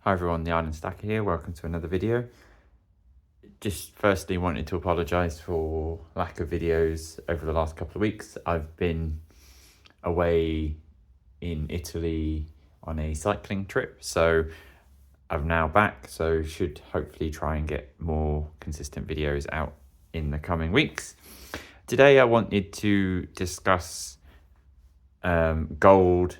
Hi everyone, the Island Stacker here. Welcome to another video. Just firstly wanted to apologise for lack of videos over the last couple of weeks. I've been away in Italy on a cycling trip, so I'm now back, so should hopefully try and get more consistent videos out in the coming weeks. Today I wanted to discuss gold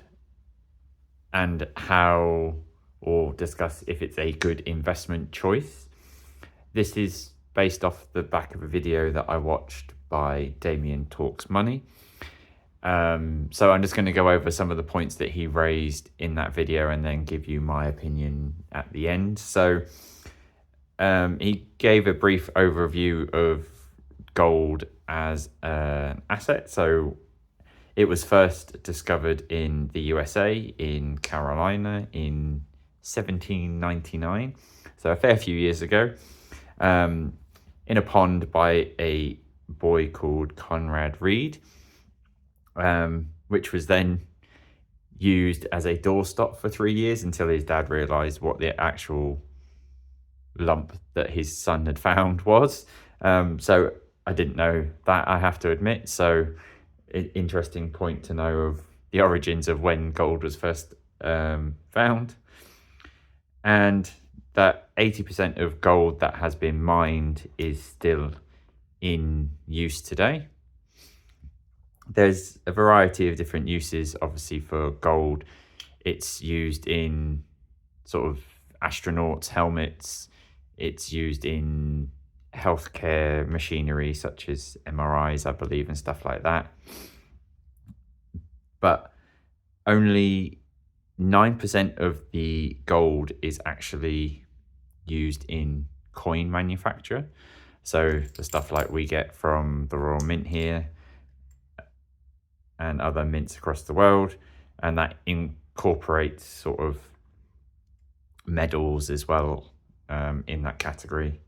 and how, or discuss if it's a good investment choice. This is based off the back of a video that I watched by Damien Talks Money. So I'm just going to go over some of the points that he raised in that video and then give you my opinion at the end. So he gave a brief overview of gold as an asset. So it was first discovered in the USA, in Carolina, in 1799, so a fair few years ago, in a pond by a boy called Conrad Reed, which was then used as a doorstop for 3 years until his dad realised what the actual lump that his son had found was. So I didn't know that, I have to admit. So interesting point to know of the origins of when gold was first found, and that 80% of gold that has been mined is still in use today. There's a variety of different uses, obviously, for gold. It's used in sort of astronauts' helmets. It's used in healthcare machinery such as MRIs, I believe, and stuff like that. But only 9% of the gold is actually used in coin manufacture. So the stuff like we get from the Royal Mint here and other mints across the world, and that incorporates sort of medals as well in that category.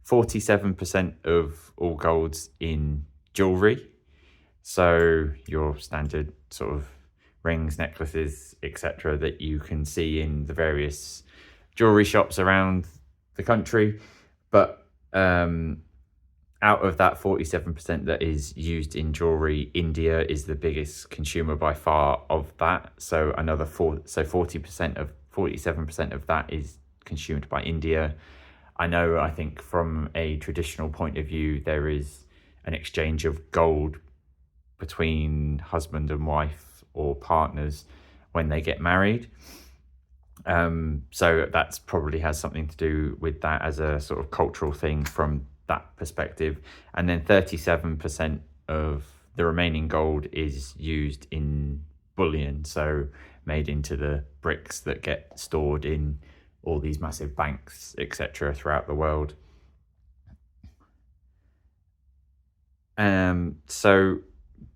47% of all gold's in jewelry. So your standard sort of rings, necklaces, etc. that you can see in the various jewelry shops around the country. But out of that 47% that is used in jewelry, India is the biggest consumer by far of that. So another 47% of that is consumed by India. I think from a traditional point of view, there is an exchange of gold between husband and wife or partners when they get married. So that's probably has something to do with that as a sort of cultural thing from that perspective. And then 37% of the remaining gold is used in bullion, so made into the bricks that get stored in all these massive banks, etc., throughout the world. So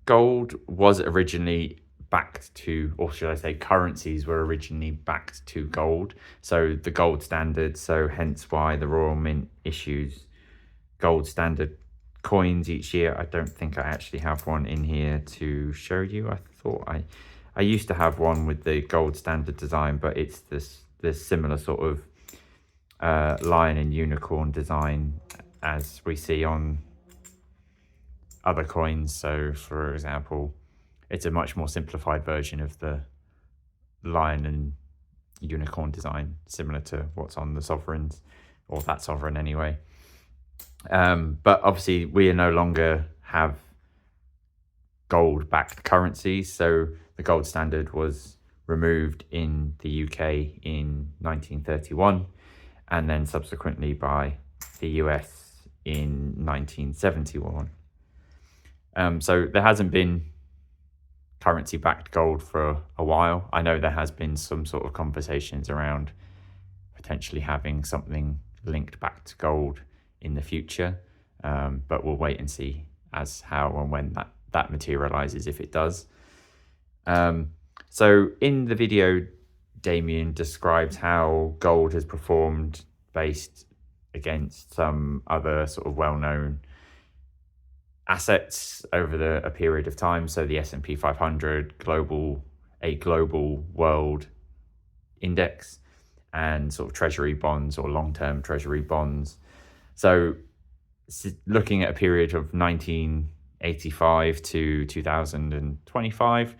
gold was originally backed to, or should I say currencies were originally backed to gold. So the gold standard, so hence why the Royal Mint issues gold standard coins each year. I don't think I actually have one in here to show you. I thought I used to have one with the gold standard design, but it's this similar sort of lion and unicorn design as we see on other coins. So for example, it's a much more simplified version of the lion and unicorn design, similar to what's on the sovereigns, or that sovereign anyway. But obviously we no longer have gold backed currencies. So the gold standard was removed in the UK in 1931, and then subsequently by the US in 1971. So there hasn't been currency backed gold for a while. I know there has been some sort of conversations around potentially having something linked back to gold in the future, but we'll wait and see as how and when that materializes, if it does. So in the video, Damien describes how gold has performed based against some other sort of well-known assets over a period of time. So the S&P 500 global world index, and sort of treasury bonds or long-term treasury bonds. So looking at a period of 1985 to 2025,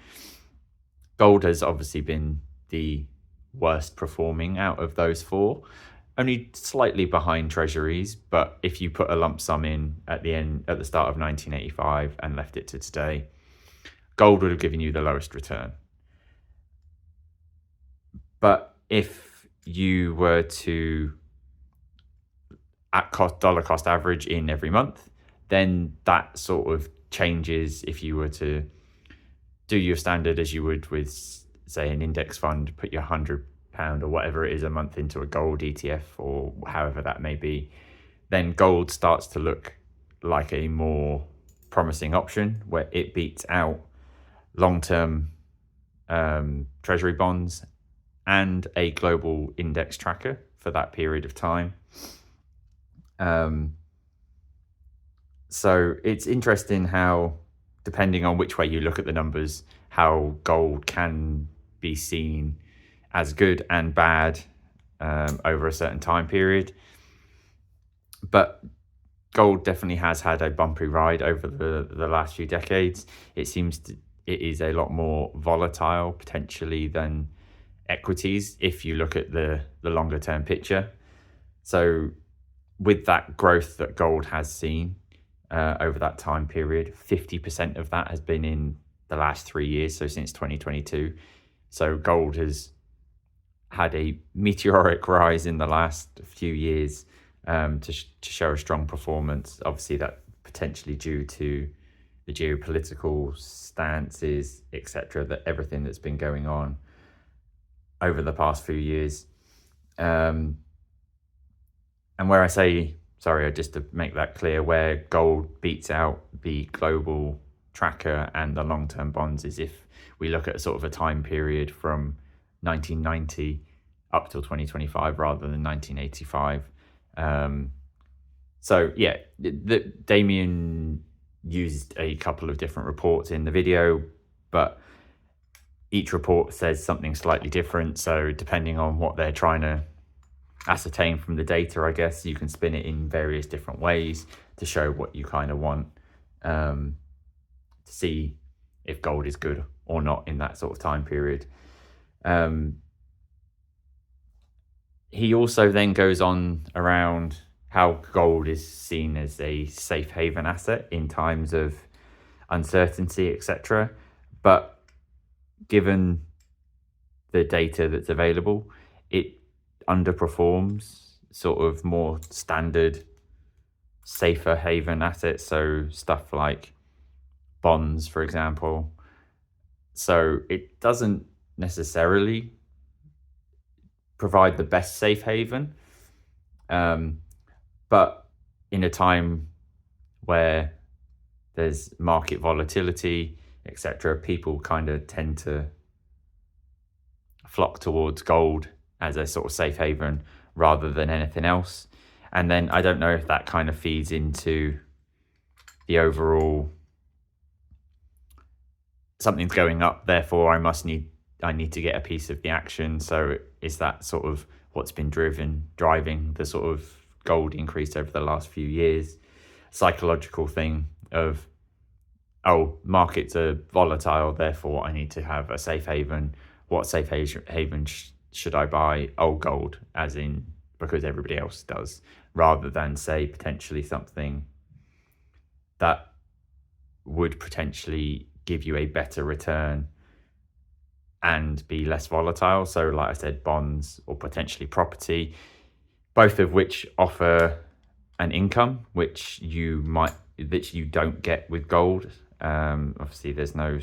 gold has obviously been the worst performing out of those four, only slightly behind treasuries. But if you put a lump sum in at the start of 1985 and left it to today, gold would have given you the lowest return. But if you were to dollar cost average in every month, then that sort of changes. If you were to do your standard as you would with, say, an index fund, put your £100 or whatever it is a month into a gold ETF or however that may be, then gold starts to look like a more promising option where it beats out long-term treasury bonds and a global index tracker for that period of time. So it's interesting how, depending on which way you look at the numbers, how gold can be seen as good and bad over a certain time period. But gold definitely has had a bumpy ride over the last few decades. It is a lot more volatile potentially than equities if you look at the longer term picture. So with that growth that gold has seen over that time period, 50% of that has been in the last 3 years, so since 2022. So gold has had a meteoric rise in the last few years to show a strong performance. Obviously, that potentially due to the geopolitical stances, etc., that everything that's been going on over the past few years. And where I say, sorry, just to make that clear, where gold beats out the global tracker and the long-term bonds is if we look at sort of a time period from 1990 up till 2025 rather than 1985. So yeah, Damien used a couple of different reports in the video, but each report says something slightly different. So depending on what they're trying to ascertain from the data, I guess you can spin it in various different ways to show what you kind of want to see if gold is good or not in that sort of time period. He also then goes on around how gold is seen as a safe haven asset in times of uncertainty, etc. But given the data that's available, it underperforms sort of more standard safer haven assets, so stuff like bonds, for example. So it doesn't necessarily provide the best safe haven, but in a time where there's market volatility, etc., people kind of tend to flock towards gold as a sort of safe haven rather than anything else. And then I don't know if that kind of feeds into the overall something's going up, therefore I need to get a piece of the action. So is that sort of what's been driving the sort of gold increase over the last few years? Psychological thing of, oh, markets are volatile, therefore I need to have a safe haven. What safe haven should I buy? Oh, gold, as in because everybody else does, rather than say potentially something that would potentially give you a better return and be less volatile. So like I said, bonds or potentially property, both of which offer an income which you don't get with gold. Obviously there's no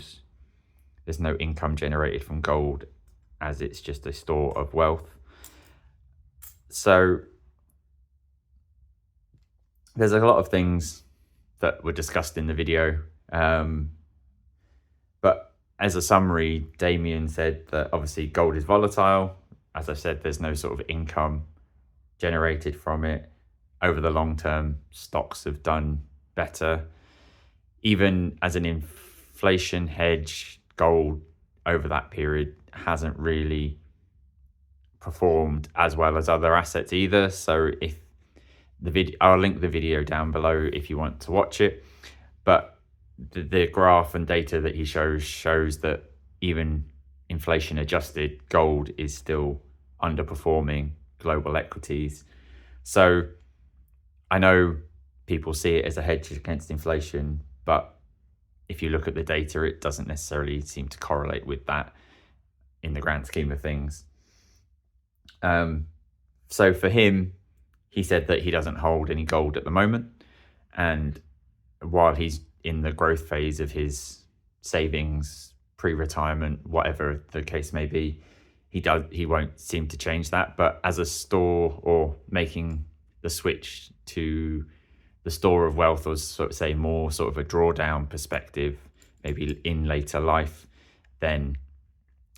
income generated from gold as it's just a store of wealth. So there's a lot of things that were discussed in the video. But as a summary, Damien said that obviously gold is volatile. As I said, there's no sort of income generated from it. Over the long term, stocks have done better. Even as an inflation hedge, gold over that period hasn't really performed as well as other assets either. So if the video, I'll link the video down below if you want to watch it. But the graph and data that he shows that even inflation adjusted gold is still underperforming global equities. So I know people see it as a hedge against inflation, but if you look at the data, it doesn't necessarily seem to correlate with that in the grand scheme of things. So for him, he said that he doesn't hold any gold at the moment. And while he's in the growth phase of his savings, pre-retirement, whatever the case may be, he won't seem to change that. But as a store, or making the switch to the store of wealth, or sort of say more sort of a drawdown perspective, maybe in later life, then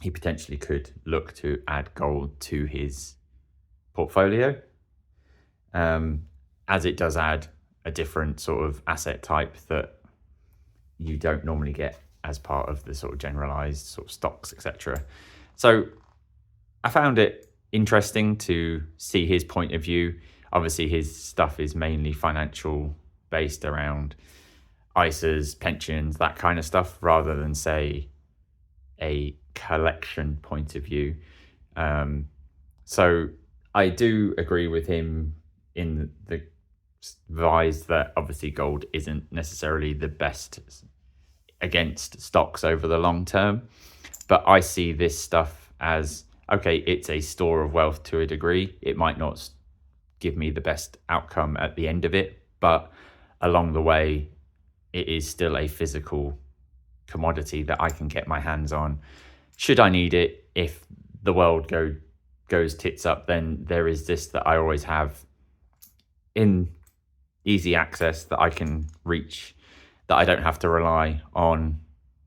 he potentially could look to add gold to his portfolio, as it does add a different sort of asset type that you don't normally get as part of the sort of generalized sort of stocks, etc. So I found it interesting to see his point of view. Obviously, his stuff is mainly financial based around ISAs, pensions, that kind of stuff, rather than, say, a collection point of view. So I do agree with him in the advise that obviously gold isn't necessarily the best against stocks over the long term. But I see this stuff as, okay, it's a store of wealth to a degree. It might not give me the best outcome at the end of it, but along the way, it is still a physical commodity that I can get my hands on. Should I need it, if the world goes tits up, then there is this that I always have in easy access that I can reach, that I don't have to rely on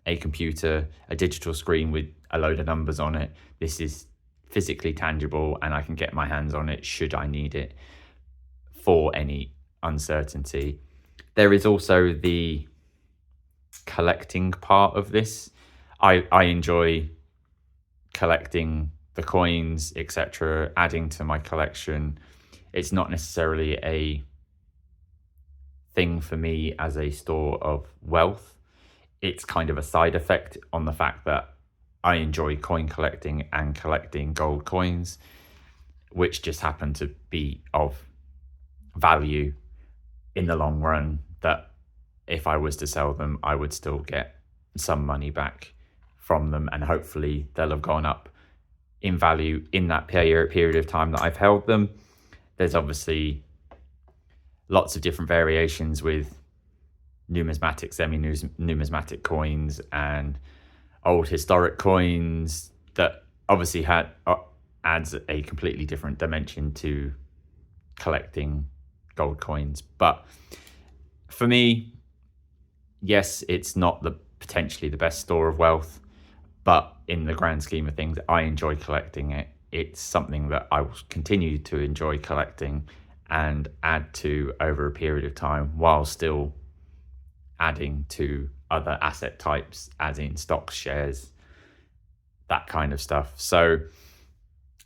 a computer, a digital screen with a load of numbers on it. This is physically tangible, and I can get my hands on it should I need it for any uncertainty. There is also the collecting part of this. I enjoy collecting the coins, etc., adding to my collection. It's not necessarily a thing for me as a store of wealth. It's kind of a side effect on the fact that I enjoy coin collecting and collecting gold coins, which just happen to be of value in the long run, that if I was to sell them, I would still get some money back from them, and hopefully they'll have gone up in value in that period of time that I've held them. There's obviously lots of different variations with numismatic, semi-numismatic coins and old historic coins that obviously adds a completely different dimension to collecting gold coins. But for me, yes, it's not potentially the best store of wealth, but in the grand scheme of things, I enjoy collecting it. It's something that I will continue to enjoy collecting and add to over a period of time, while still adding to other asset types, as in stocks, shares, that kind of stuff. So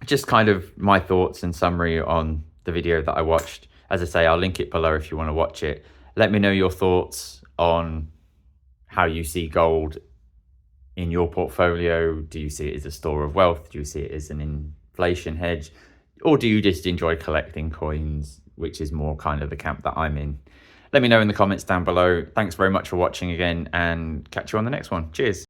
just kind of my thoughts and summary on the video that I watched. As I say, I'll link it below if you want to watch it. Let me know your thoughts on how you see gold in your portfolio. Do you see it as a store of wealth? Do you see it as an inflation hedge? Or do you just enjoy collecting coins, which is more kind of the camp that I'm in? Let me know in the comments down below. Thanks very much for watching again, and catch you on the next one. Cheers.